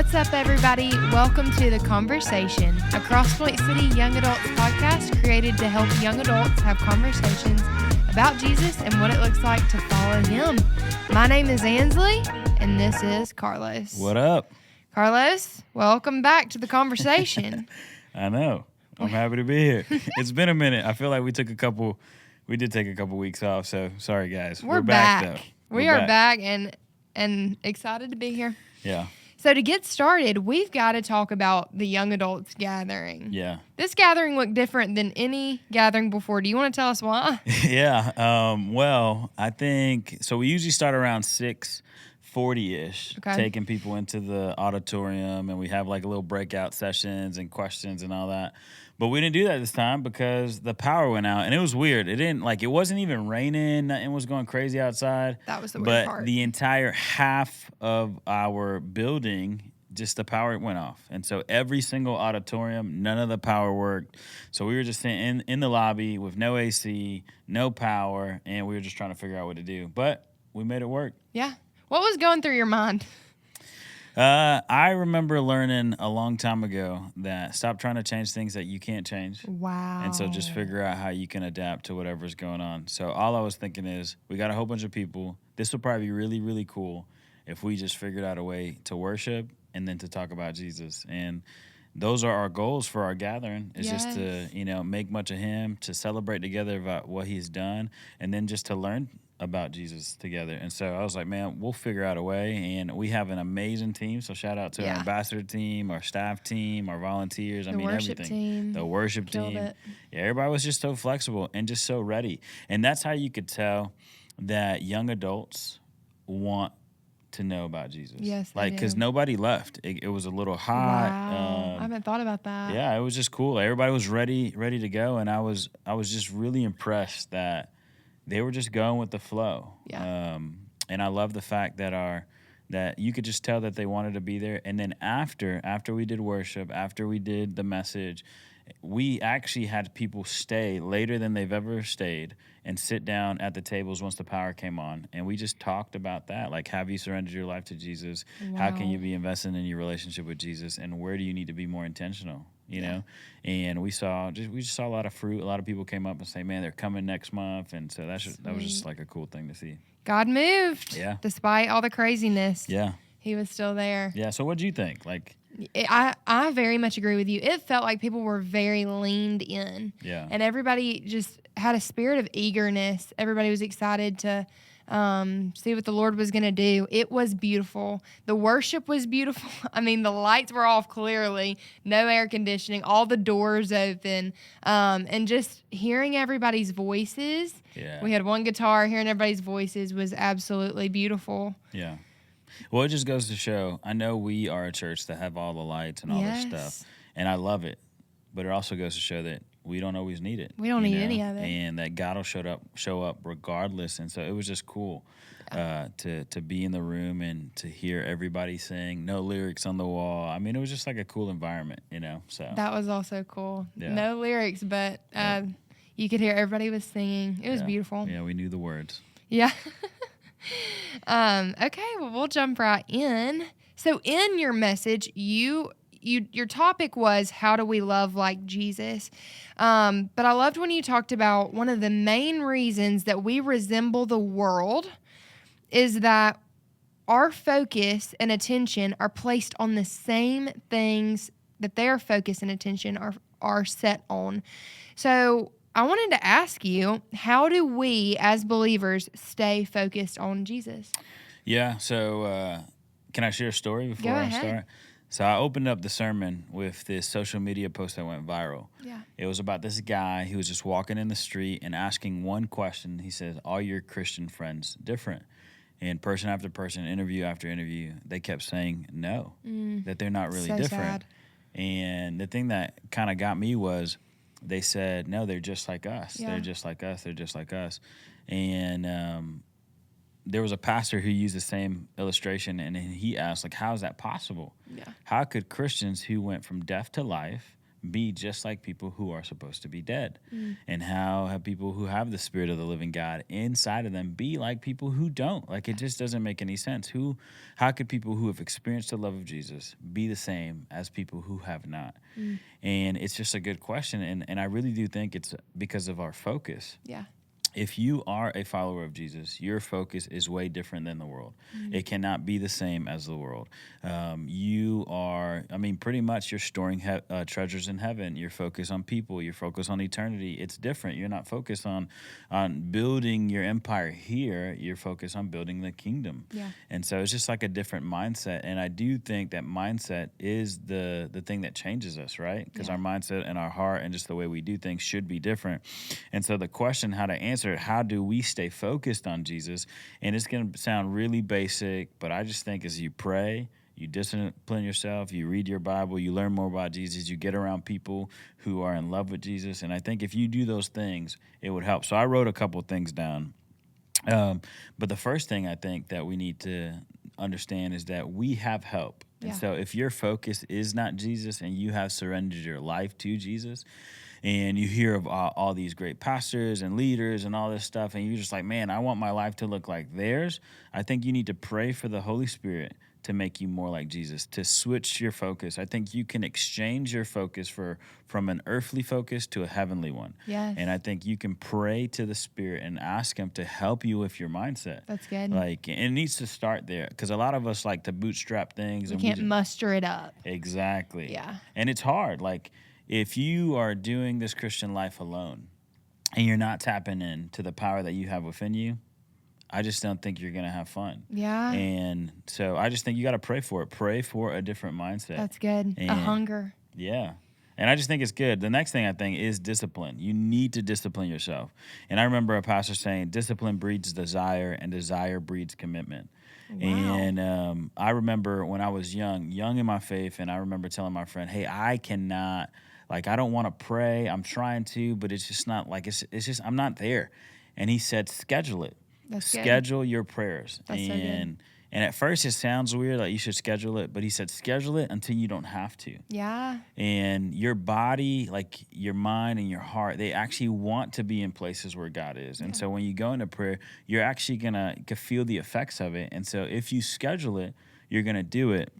What's up, everybody? Welcome to The Conversation, a Crosspoint City young adults podcast created to help young adults have conversations about Jesus and what it looks like to follow him. My name is Ansley, and this is Carlos. What up? Carlos, welcome back to The Conversation. I know. I'm happy to be here. It's been a minute. I feel like we did take a couple weeks off, so sorry, guys. We're back, though. We are back and excited to be here. Yeah. So to get started, we've got to talk about the young adults gathering. Yeah. This gathering looked different than any gathering before. Do you want to tell us why? Yeah. Well, I think so. We usually start around 6:40-ish, taking people into the auditorium, and we have like a little breakout sessions and questions and all that. But we didn't do that this time because the power went out, and it was weird. It wasn't even raining. Nothing was going crazy outside. That was the weird part. But the entire half of our building, just the power went off. And so every single auditorium, none of the power worked. So we were just sitting in the lobby with no AC, no power, and we were just trying to figure out what to do. But we made it work. Yeah. What was going through your mind? I remember learning a long time ago that stop trying to change things that you can't change. Wow. And so just figure out how you can adapt to whatever's going on. So all I was thinking is we got a whole bunch of people. This would probably be really, really cool if we just figured out a way to worship and then to talk about Jesus. And those are our goals for our gathering is just to, make much of him, to celebrate together about what he's done, and then just to learn about Jesus together. And so I was like, man, we'll figure out a way. And we have an amazing team. So shout out to our ambassador team, our staff team, our volunteers. The worship everything. The worship team. It. Yeah, everybody was just so flexible and just so ready. And that's how you could tell that young adults want to know about Jesus. Yes, because nobody left. It was a little hot. Wow. I haven't thought about that. Yeah, it was just cool. Everybody was ready to go. And I was just really impressed that they were just going with the flow. Yeah. And I love the fact that that you could just tell that they wanted to be there. And then after we did worship, after we did the message, we actually had people stay later than they've ever stayed and sit down at the tables once the power came on. And we just talked about that. Like, have you surrendered your life to Jesus? Wow. How can you be investing in your relationship with Jesus? And where do you need to be more intentional? You know? And we just saw a lot of fruit. A lot of people came up and say, man, they're coming next month. And so that was just like a cool thing to see. God moved. Yeah. Despite all the craziness. Yeah. He was still there. Yeah. So what do you think? Like, I very much agree with you. It felt like people were very leaned in. Yeah. And everybody just had a spirit of eagerness. Everybody was excited to see what the Lord was going to do. It was beautiful. The worship was beautiful. I mean, the lights were off clearly, no air conditioning, all the doors open, and just hearing everybody's voices. Yeah. We had one guitar. Hearing everybody's voices was absolutely beautiful. Yeah. Well, it just goes to show, I know we are a church that have all the lights and all this stuff, and I love it, but it also goes to show that we don't always need it. We don't need any of it. And that God will show up regardless. And so it was just cool to be in the room and to hear everybody sing, no lyrics on the wall. I mean, it was just like a cool environment, so. That was also cool. Yeah. No lyrics, but you could hear everybody was singing. It was beautiful. Yeah, we knew the words. Yeah. Okay, well, we'll jump right in. So in your message, your topic was, how do we love like Jesus? But I loved when you talked about one of the main reasons that we resemble the world is that our focus and attention are placed on the same things that their focus and attention are set on. So I wanted to ask you, how do we as believers stay focused on Jesus? Yeah, so can I share a story before I start? So I opened up the sermon with this social media post that went viral. Yeah. It was about this guy who was just walking in the street and asking one question. He says, "Are your Christian friends different?" And person after person, interview after interview, they kept saying no, that they're not really different. Sad. And the thing that kind of got me was they said, no, they're just like us. Yeah. They're just like us. They're just like us. And there was a pastor who used the same illustration, and he asked, like, how is that possible? Yeah. How could Christians who went from death to life, be just like people who are supposed to be dead? And how have people who have the Spirit of the living God inside of them be like people who don't? Like, it just doesn't make any sense. How could people who have experienced the love of Jesus be the same as people who have not? And it's just a good question. And I really do think it's because of our focus. Yeah. If you are a follower of Jesus, your focus is way different than the world. It cannot be the same as the world. You are, pretty much you're storing treasures in heaven. You're focused on people. You're focused on eternity. It's different. You're not focused on building your empire here. You're focused on building the kingdom. Yeah. And so it's just like a different mindset. And I do think that mindset is the thing that changes us, right? Because our mindset and our heart and just the way we do things should be different. And so the question, how to answer it, how do we stay focused on Jesus? And it's going to sound really basic, but I just think as you pray, you discipline yourself, you read your Bible, you learn more about Jesus, you get around people who are in love with Jesus. And I think if you do those things, it would help. So I wrote a couple things down. But the first thing I think that we need to understand is that we have help. And so if your focus is not Jesus and you have surrendered your life to Jesus, and you hear of all these great pastors and leaders and all this stuff, and you're just like, man, I want my life to look like theirs, I think you need to pray for the Holy Spirit to make you more like Jesus, to switch your focus. I think you can exchange your focus from an earthly focus to a heavenly one. Yes. And I think you can pray to the Spirit and ask him to help you with your mindset. That's good. Like, and it needs to start there, because a lot of us like to bootstrap things. You can't muster it up. Exactly. Yeah. And it's hard. Like, if you are doing this Christian life alone and you're not tapping into the power that you have within you, I just don't think you're going to have fun. Yeah. And so I just think you got to pray for it. Pray for a different mindset. That's good. A hunger. Yeah. And I just think it's good. The next thing I think is discipline. You need to discipline yourself. And I remember a pastor saying, discipline breeds desire, and desire breeds commitment. Wow. And I remember when I was young in my faith, and I remember telling my friend, hey, I cannot, like, I don't want to pray. I'm trying to, but it's just not, like, it's just, I'm not there. And he said, schedule it. Schedule your prayers. That's so good. And at first it sounds weird, like you should schedule it, but he said schedule it until you don't have to. Yeah. And your body, like your mind and your heart, they actually want to be in places where God is. And so when you go into prayer, you're actually going to feel the effects of it. And so if you schedule it, you're going to do it.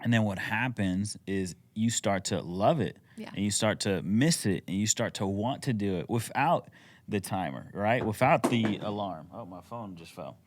And then what happens is you start to love it. Yeah. And you start to miss it, and you start to want to do it without the timer, right? Without the alarm. Oh, my phone just fell.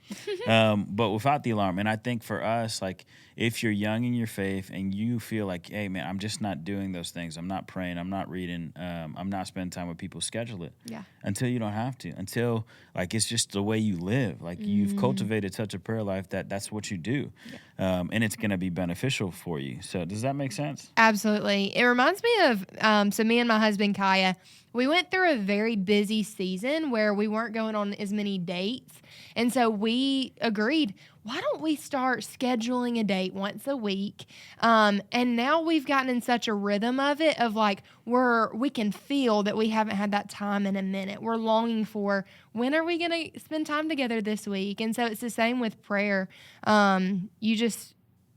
But without the alarm. And I think for us, like, if you're young in your faith and you feel like, hey, man, I'm just not doing those things. I'm not praying. I'm not reading. I'm not spending time with people. Schedule it. Yeah. Until you don't have to. Until, like, it's just the way you live. Like, you've cultivated such a prayer life that that's what you do. Yeah. And it's going to be beneficial for you. So does that make sense? Absolutely. It reminds me of, so me and my husband, Kaya, we went through a very busy season where we weren't going on as many dates. And so we agreed, why don't we start scheduling a date once a week? And now we've gotten in such a rhythm of it, of like, we can feel that we haven't had that time in a minute. We're longing for, when are we going to spend time together this week? And so it's the same with prayer.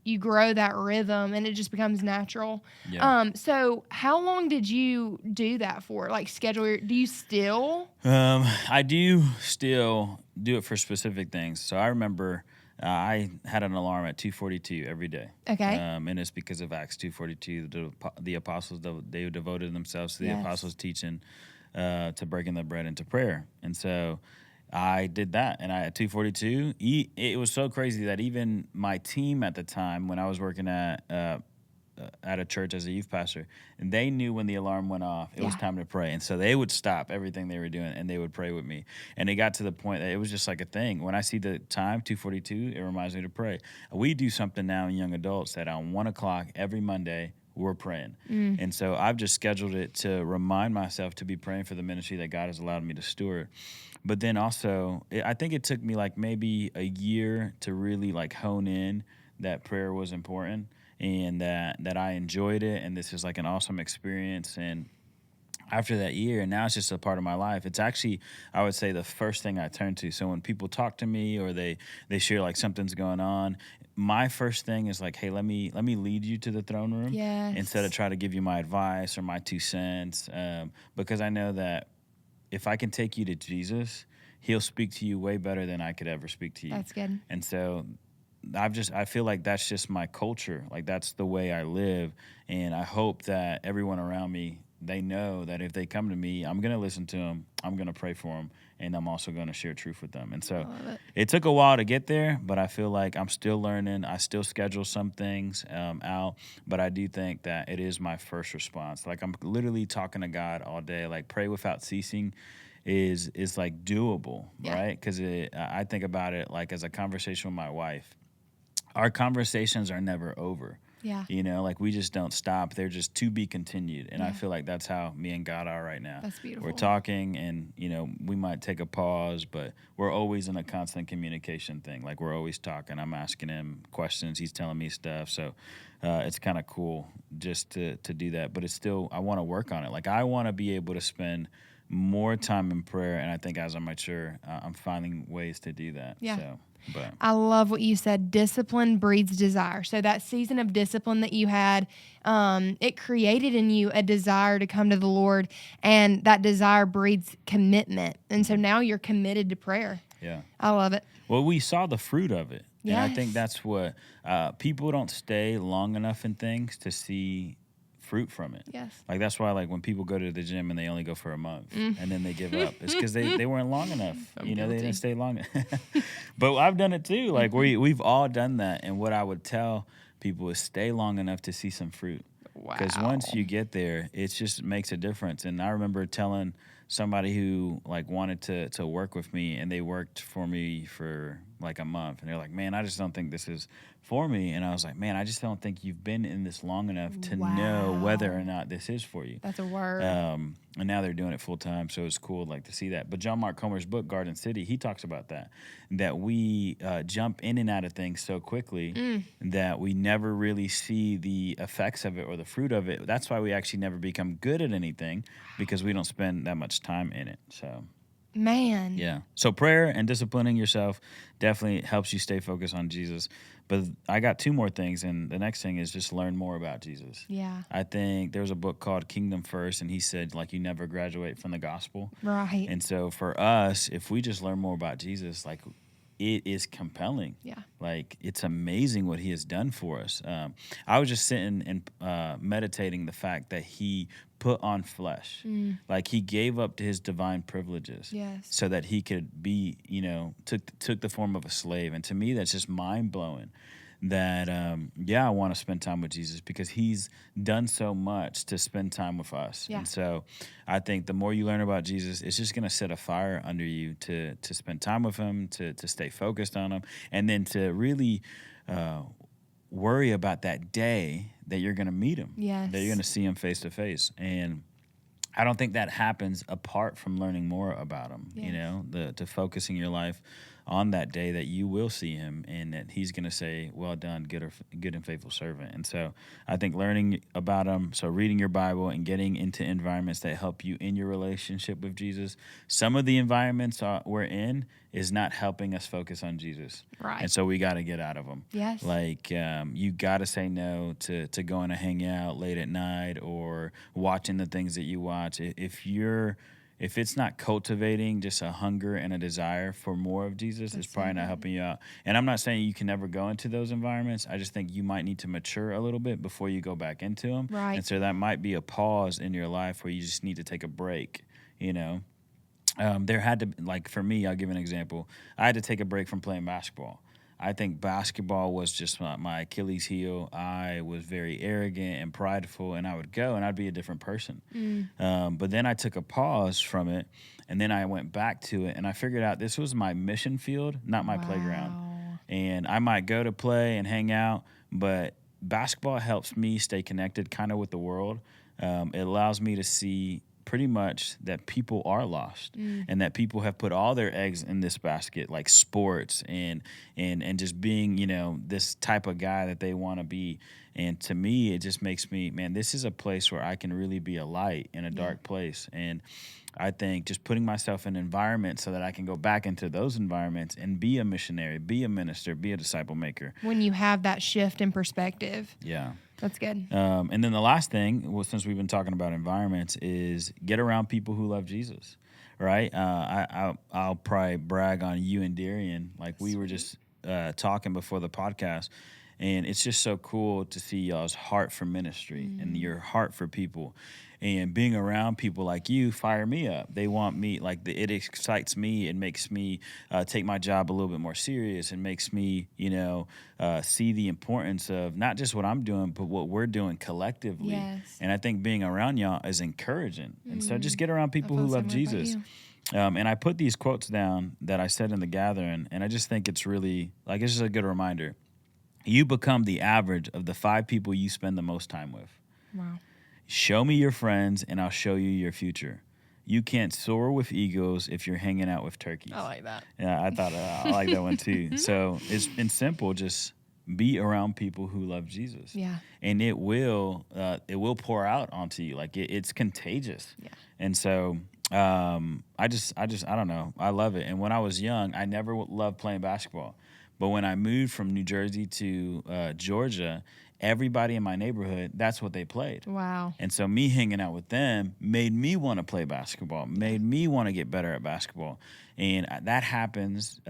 You grow that rhythm and it just becomes natural. Yeah. So how long did you do that for? Like, do you still? I do still do it for specific things. So I remember I had an alarm at 2:42 every day. Okay. And it's because of Acts 2:42. The apostles, they devoted themselves to the apostles' teaching, to breaking the bread and to prayer. And so I did that, and at 2:42, it was so crazy that even my team at the time, when I was working at a church as a youth pastor, and they knew when the alarm went off, it was time to pray. And so they would stop everything they were doing, and they would pray with me. And it got to the point that it was just like a thing. When I see the time, 2:42, it reminds me to pray. We do something now in young adults that on 1 o'clock every Monday, we're praying. And so I've just scheduled it to remind myself to be praying for the ministry that God has allowed me to steward. But then also, I think it took me like maybe a year to really like hone in that prayer was important, and that I enjoyed it, and this is like an awesome experience. And after that year, and now it's just a part of my life. It's actually, I would say, the first thing I turn to. So when people talk to me or they share like something's going on, my first thing is like, hey, let me lead you to the throne room instead of Yes. try to give you my advice or my 2 cents, because I know that if I can take you to Jesus, He'll speak to you way better than I could ever speak to you. That's good. And so I feel like that's just my culture. Like that's the way I live. And I hope that everyone around me, they know that if they come to me, I'm going to listen to them. I'm going to pray for them. And I'm also going to share truth with them. And I so love it. it took a while to get there, but I feel like I'm still learning. I still schedule some things out, but I do think that it is my first response. Like I'm literally talking to God all day, like pray without ceasing is like doable, Yeah. right? Because I think about it like as a conversation with my wife. Our conversations are never over. Yeah. Like we just don't stop. They're just to be continued. And I Yeah. feel like that's how me and God are right now. That's beautiful. We're talking and, we might take a pause, but we're always in a constant communication thing. Like we're always talking. I'm asking him questions. He's telling me stuff. So it's kind of cool just to do that. But it's still, I want to work on it. Like I want to be able to spend more time in prayer. And I think as I mature, I'm finding ways to do that. Yeah. So, but I love what you said. Discipline breeds desire. So that season of discipline that you had, it created in you a desire to come to the Lord, and that desire breeds commitment. And so now you're committed to prayer. yeah. I love it. Well, we saw the fruit of it. And I think Yes. that's what people don't stay long enough in things to see fruit from it. Yes. Like that's why like when people go to the gym and they only go for a month and then they give up, it's because they weren't long enough. I'm They guilty. didn't stay long. But I've done it too. Like we've all done that. And what I would tell people is stay long enough to see some fruit. Because Wow. once you get there, it just makes a difference. And I remember telling somebody who like wanted to work with me, and they worked for me for like a month, and they're like, "Man, I just don't think this is for me." And I was like, "Man, I just don't think you've been in this long enough to know whether or not this is for you." That's a word. And now they're doing it full time, so it's cool like to see that. But John Mark Comer's book Garden City, he talks about that we jump in and out of things so quickly that we never really see the effects of it or the fruit of it. That's why we actually never become good at anything, because we don't spend that much time in it. So Man. yeah. So prayer and disciplining yourself definitely helps you stay focused on Jesus. But I got 2 more things, and the next thing is just learn more about Jesus. Yeah. I think there was a book called Kingdom First, and he said, like, you never graduate from the gospel. Right. And so for us, if we just learn more about Jesus, like, it is compelling. Yeah. Like, it's amazing what he has done for us. I was just sitting and meditating the fact that he put on flesh. Like, he gave up to his divine privileges Yes. so that he could be, took the form of a slave. And to me, that's just mind-blowing that, I want to spend time with Jesus because he's done so much to spend time with us. Yeah. And so I think the more you learn about Jesus, it's just going to set a fire under you to spend time with him, to stay focused on him, and then to really worry about that day that you're going to meet him, Yes. that you're going to see him face to face. And I don't think that happens apart from learning more about him, Yes. to focusing your life on that day that you will see him and that he's going to say, well done, good and faithful servant. And so I think learning about him, so reading your Bible and getting into environments that help you in your relationship with Jesus. Some of the environments we're in is not helping us focus on Jesus. Right. And so we got to get out of them. Yes. Like you got to say no to going to hang out late at night or watching the things that you watch. If it's not cultivating just a hunger and a desire for more of Jesus, it's probably not helping you out. And I'm not saying you can never go into those environments. I just think you might need to mature a little bit before you go back into them. Right. And so that might be a pause in your life where you just need to take a break, There had to, like for me, I'll give an example. I had to take a break from playing basketball. I think basketball was just my Achilles heel. I was very arrogant and prideful, and I would go and I'd be a different person. But then I took a pause from it, and then I went back to it, and I figured out this was my mission field, not my playground. And I might go to play and hang out, but basketball helps me stay connected kind of with the world. It allows me to see pretty much that people are lost and that people have put all their eggs in this basket, like sports and just being, this type of guy that they want to be. And to me, it just makes me, man, this is a place where I can really be a light in a Yeah. dark place. And I think just putting myself in environments so that I can go back into those environments and be a missionary, be a minister, be a disciple maker. When you have that shift in perspective. Yeah. That's good. And then the last thing, well, since we've been talking about environments, is get around people who love Jesus, right? I'll probably brag on you and Darian. Like we were just talking before the podcast, and it's just so cool to see y'all's heart for ministry and your heart for people. And being around people like you fire me up. They want me, like it excites me. It makes me take my job a little bit more serious. It makes me, see the importance of not just what I'm doing, but what we're doing collectively. Yes. And I think being around y'all is encouraging. And so just get around people who feel the love same way about Jesus. you. And I put these quotes down that I said in the gathering, and I just think it's really, like, it's just a good reminder. You become the average of the 5 people you spend the most time with. Wow. Show me your friends, and I'll show you your future. You can't soar with egos if you're hanging out with turkeys. I like that. Yeah, I thought I like that one too. So it's been simple. Just be around people who love Jesus. Yeah. And it will pour out onto you. Like it's contagious. Yeah. And so I don't know. I love it. And when I was young, I never loved playing basketball. But when I moved from New Jersey to Georgia, everybody in my neighborhood, that's what they played. Wow. And so me hanging out with them made me want to play basketball, made me want to get better at basketball. And that happens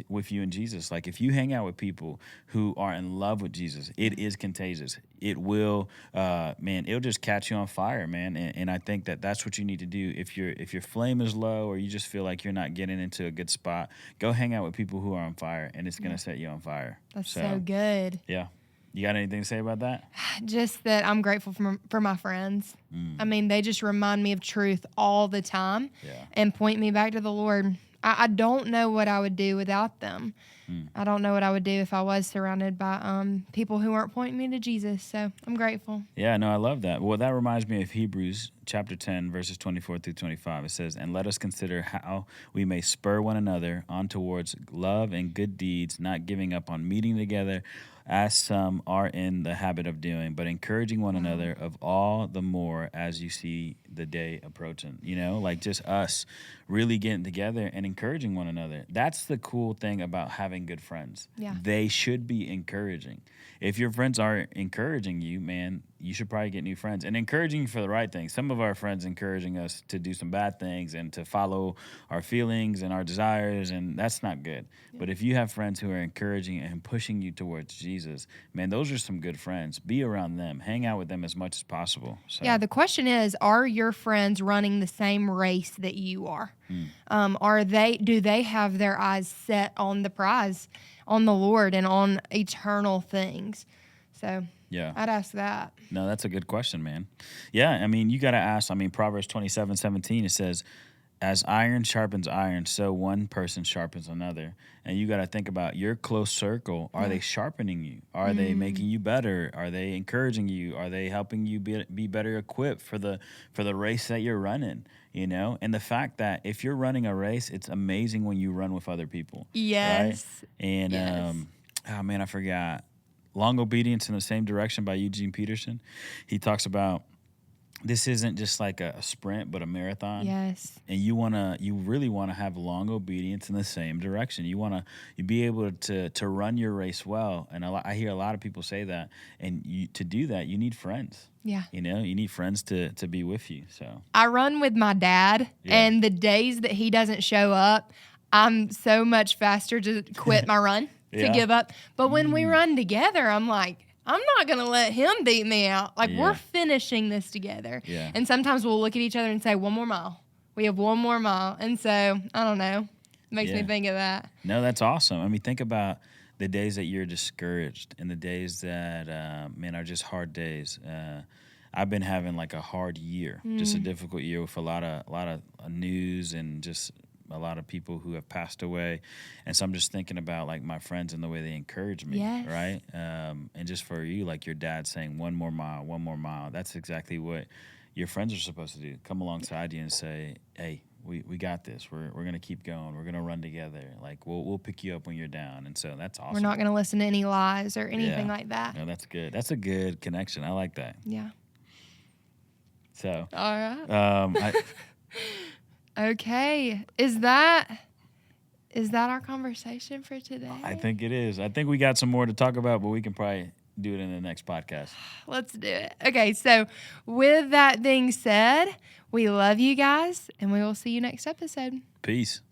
with you and Jesus. Like if you hang out with people who are in love with Jesus, it is contagious. It will, it'll just catch you on fire, man. And I think that's what you need to do. If your flame is low or you just feel like you're not getting into a good spot, go hang out with people who are on fire, and it's going to set you on fire. That's so good. Yeah. You got anything to say about that? Just that I'm grateful for my friends. I mean, they just remind me of truth all the time and point me back to the Lord. I don't know what I would do without them. I don't know what I would do if I was surrounded by people who aren't pointing me to Jesus. So I'm grateful. Yeah, no, I love that. Well, that reminds me of Hebrews chapter 10, verses 24 through 25. It says, "And let us consider how we may spur one another on towards love and good deeds, not giving up on meeting together, as some are in the habit of doing, but encouraging one another of all the more as you see the day approaching." Like just us really getting together and encouraging one another. That's the cool thing about having good friends. Yeah. They should be encouraging. If your friends aren't encouraging you, man, you should probably get new friends, and encouraging you for the right things. Some of our friends encouraging us to do some bad things and to follow our feelings and our desires, and that's not good. Yeah. But if you have friends who are encouraging and pushing you towards Jesus, man, those are some good friends. Be around them. Hang out with them as much as possible. So. Yeah, the question is, are your friends running the same race that you are? Do they have their eyes set on the prize, on the Lord, and on eternal things? So yeah, I'd ask that. No, that's a good question, man. Yeah, I mean, you got to ask. I mean, Proverbs 27:17, it says, "As iron sharpens iron, so one person sharpens another." And you got to think about your close circle. Are they sharpening you? Are they making you better? Are they encouraging you? Are they helping you be better equipped for the race that you're running? And the fact that if you're running a race, it's amazing when you run with other people. Yes. Right? And I forgot. Long Obedience in the Same Direction by Eugene Peterson. He talks about this isn't just like a sprint, but a marathon. Yes. And you really want to have long obedience in the same direction. You want to be able to run your race well. And I hear a lot of people say that. And to do that, you need friends. Yeah. You need friends to be with you. So I run with my dad, and the days that he doesn't show up, I'm so much faster to quit my run. To give up. But when we run together, I'm like, I'm not going to let him beat me out. Like, we're finishing this together. Yeah. And sometimes we'll look at each other and say, one more mile. We have one more mile. And so, I don't know. It makes me think of that. No, that's awesome. I mean, think about the days that you're discouraged and the days that, are just hard days. I've been having like a hard year, just a difficult year with a lot of news and just a lot of people who have passed away. And so I'm just thinking about like my friends and the way they encourage me, right? And just for you, like your dad saying one more mile, that's exactly what your friends are supposed to do. Come alongside you and say, hey, we got this. We're gonna keep going. We're gonna run together. Like we'll pick you up when you're down. And so that's awesome. We're not going to listen to any lies or anything Yeah. like that. No, that's good. That's a good connection. I like that. Yeah. So, All right. I Okay. Is that our conversation for today? I think it is. I think we got some more to talk about, but we can probably do it in the next podcast. Let's do it. Okay, so with that being said, we love you guys, and we will see you next episode. Peace.